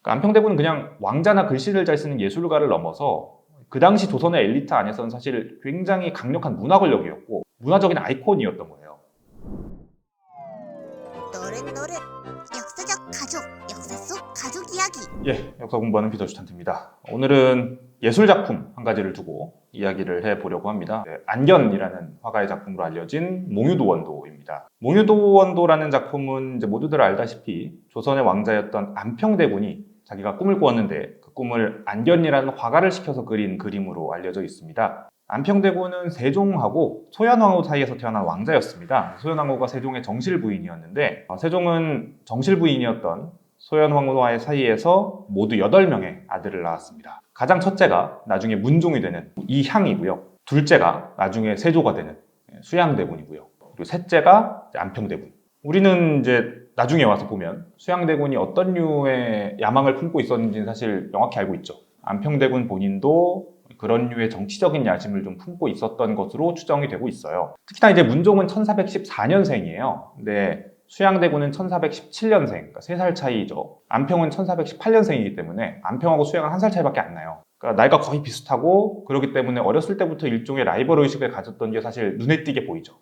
안평대군은 그냥 왕자나 글씨를 잘 쓰는 예술가를 넘어서 그 당시 조선의 엘리트 안에서는 사실 굉장히 강력한 문화 권력이었고 문화적인 아이콘이었던 거예요. 노릇노릇 역사적 가족, 역사 속 가족 이야기. 예, 역사 공부하는 피터 주탄트입니다. 오늘은 예술 작품 한 가지를 두고 이야기를 해보려고 합니다. 안견이라는 화가의 작품으로 알려진 몽유도원도입니다. 몽유도원도라는 작품은 이제 모두들 알다시피 조선의 왕자였던 안평대군이 자기가 꿈을 꾸었는데 그 꿈을 안견이라는 화가를 시켜서 그린 그림으로 알려져 있습니다. 안평대군은 세종하고 소현왕후 사이에서 태어난 왕자였습니다. 소현왕후가 세종의 정실 부인이었는데 세종은 정실 부인이었던 소현왕후와의 사이에서 모두 8명의 아들을 낳았습니다. 가장 첫째가 나중에 문종이 되는 이향이고요. 둘째가 나중에 세조가 되는 수양대군이고요. 그리고 셋째가 안평대군. 우리는 이제 나중에 와서 보면 수양대군이 어떤 류의 야망을 품고 있었는지는 사실 명확히 알고 있죠. 안평대군 본인도 그런 류의 정치적인 야심을 좀 품고 있었던 것으로 추정이 되고 있어요. 특히나 이제 문종은 1414년생이에요. 근데 수양대군은 1417년생, 그러니까 3살 차이죠. 안평은 1418년생이기 때문에 안평하고 수양은 1살 차이밖에 안 나요. 그러니까 나이가 거의 비슷하고 그렇기 때문에 어렸을 때부터 일종의 라이벌 의식을 가졌던 게 사실 눈에 띄게 보이죠.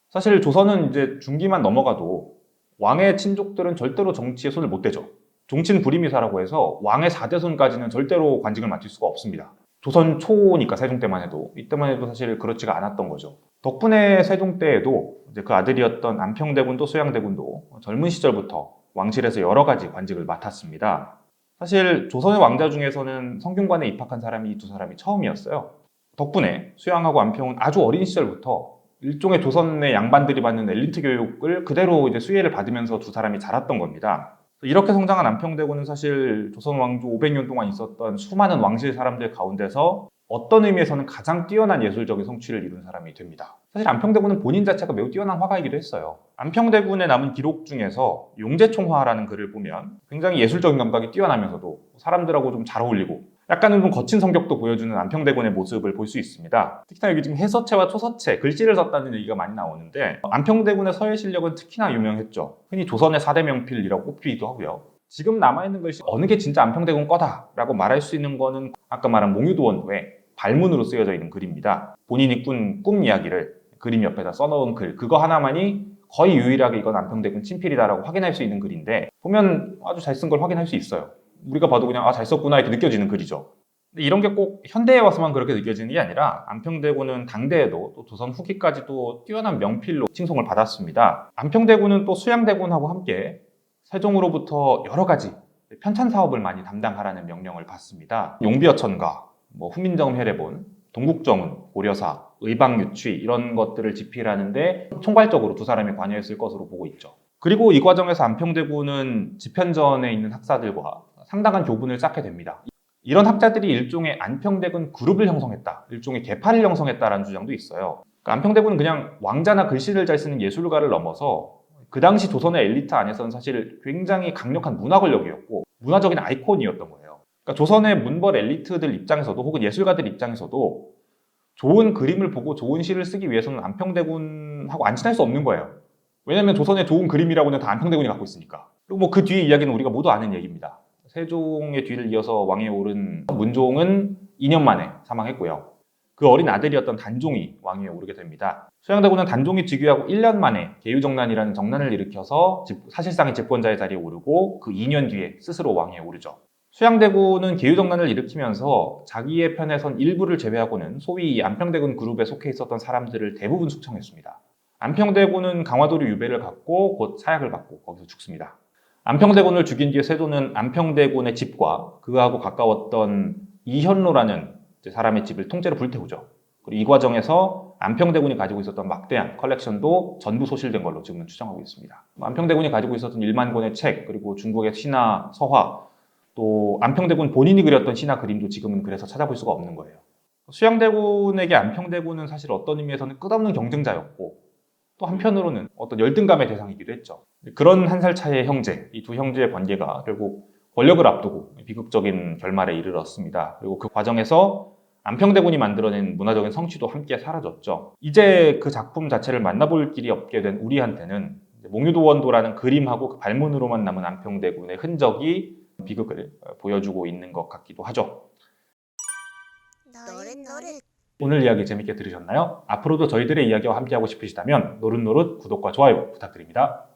사실 조선은 이제 중기만 넘어가도 왕의 친족들은 절대로 정치에 손을 못 대죠. 종친 불임이사라고 해서 왕의 4대손까지는 절대로 관직을 맡을 수가 없습니다. 조선 초니까 세종 때만 해도 이때만 해도 사실 그렇지가 않았던 거죠. 덕분에 세종 때에도 이제 그 아들이었던 안평대군도 수양대군도 젊은 시절부터 왕실에서 여러 가지 관직을 맡았습니다. 사실 조선의 왕자 중에서는 성균관에 입학한 사람이 이 두 사람이 처음이었어요. 덕분에 수양하고 안평은 아주 어린 시절부터 일종의 조선의 양반들이 받는 엘리트 교육을 그대로 이제 수혜를 받으면서 두 사람이 자랐던 겁니다. 이렇게 성장한 안평대군은 사실 조선 왕조 500년 동안 있었던 수많은 왕실 사람들 가운데서 어떤 의미에서는 가장 뛰어난 예술적인 성취를 이룬 사람이 됩니다. 사실 안평대군은 본인 자체가 매우 뛰어난 화가이기도 했어요. 안평대군에 남은 기록 중에서 용제총화라는 글을 보면 굉장히 예술적인 감각이 뛰어나면서도 사람들하고 좀 잘 어울리고 약간은 좀 거친 성격도 보여주는 안평대군의 모습을 볼 수 있습니다. 특히나 여기 지금 해서체와 초서체, 글씨를 썼다는 얘기가 많이 나오는데 안평대군의 서예 실력은 특히나 유명했죠. 흔히 조선의 4대 명필이라고 꼽히기도 하고요. 지금 남아있는 글씨 어느 게 진짜 안평대군 거다라고 말할 수 있는 거는 아까 말한 몽유도원도의 발문으로 쓰여져 있는 글입니다. 본인이 꾼 꿈 이야기를 그림 옆에다 써놓은 글, 그거 하나만이 거의 유일하게 이건 안평대군 친필이다라고 확인할 수 있는 글인데 보면 아주 잘 쓴 걸 확인할 수 있어요. 우리가 봐도 그냥 잘 썼구나 이렇게 느껴지는 글이죠. 근데 이런 게 꼭 현대에 와서만 그렇게 느껴지는 게 아니라 안평대군은 당대에도 또 조선 후기까지도 뛰어난 명필로 칭송을 받았습니다. 안평대군은 또 수양대군하고 함께 세종으로부터 여러 가지 편찬 사업을 많이 담당하라는 명령을 받습니다. 용비어천가, 후민정 회례본, 동국정운, 고려사, 의방유취 이런 것들을 집필하는데 총괄적으로 두 사람이 관여했을 것으로 보고 있죠. 그리고 이 과정에서 안평대군은 집현전에 있는 학사들과 상당한 교분을 쌓게 됩니다. 이런 학자들이 일종의 안평대군 그룹을 형성했다, 일종의 계파를 형성했다라는 주장도 있어요. 그러니까 안평대군은 그냥 왕자나 글씨를 잘 쓰는 예술가를 넘어서 그 당시 조선의 엘리트 안에서는 사실 굉장히 강력한 문화 권력이었고 문화적인 아이콘이었던 거예요. 그러니까 조선의 문벌 엘리트들 입장에서도 혹은 예술가들 입장에서도 좋은 그림을 보고 좋은 시를 쓰기 위해서는 안평대군하고 안 친할 수 없는 거예요. 왜냐하면 조선의 좋은 그림이라고는 다 안평대군이 갖고 있으니까. 그리고 그 뒤의 이야기는 우리가 모두 아는 얘기입니다. 세종의 뒤를 이어서 왕위에 오른 문종은 2년 만에 사망했고요. 그 어린 아들이었던 단종이 왕위에 오르게 됩니다. 수양대군은 단종이 즉위하고 1년 만에 계유정난이라는 정난을 일으켜서 사실상의 집권자의 자리에 오르고 그 2년 뒤에 스스로 왕위에 오르죠. 수양대군은 계유정난을 일으키면서 자기의 편에 선 일부를 제외하고는 소위 안평대군 그룹에 속해 있었던 사람들을 대부분 숙청했습니다. 안평대군은 강화도로 유배를 갖고 곧 사약을 받고 거기서 죽습니다. 안평대군을 죽인 뒤에 세조는 안평대군의 집과 그하고 가까웠던 이현로라는 사람의 집을 통째로 불태우죠. 그리고 이 과정에서 안평대군이 가지고 있었던 막대한 컬렉션도 전부 소실된 걸로 지금은 추정하고 있습니다. 안평대군이 가지고 있었던 1만 권의 책, 그리고 중국의 신화, 서화, 또 안평대군 본인이 그렸던 신화 그림도 지금은 그래서 찾아볼 수가 없는 거예요. 수양대군에게 안평대군은 사실 어떤 의미에서는 끝없는 경쟁자였고 또 한편으로는 어떤 열등감의 대상이기도 했죠. 그런 1살 차이의 형제, 이 두 형제의 관계가 결국 권력을 앞두고 비극적인 결말에 이르렀습니다. 그리고 그 과정에서 안평대군이 만들어낸 문화적인 성취도 함께 사라졌죠. 이제 그 작품 자체를 만나볼 길이 없게 된 우리한테는 몽유도원도라는 그림하고 그 발문으로만 남은 안평대군의 흔적이 비극을 보여주고 있는 것 같기도 하죠. 노릇노릇. 오늘 이야기 재밌게 들으셨나요? 앞으로도 저희들의 이야기와 함께하고 싶으시다면 노릇노릇 구독과 좋아요 부탁드립니다.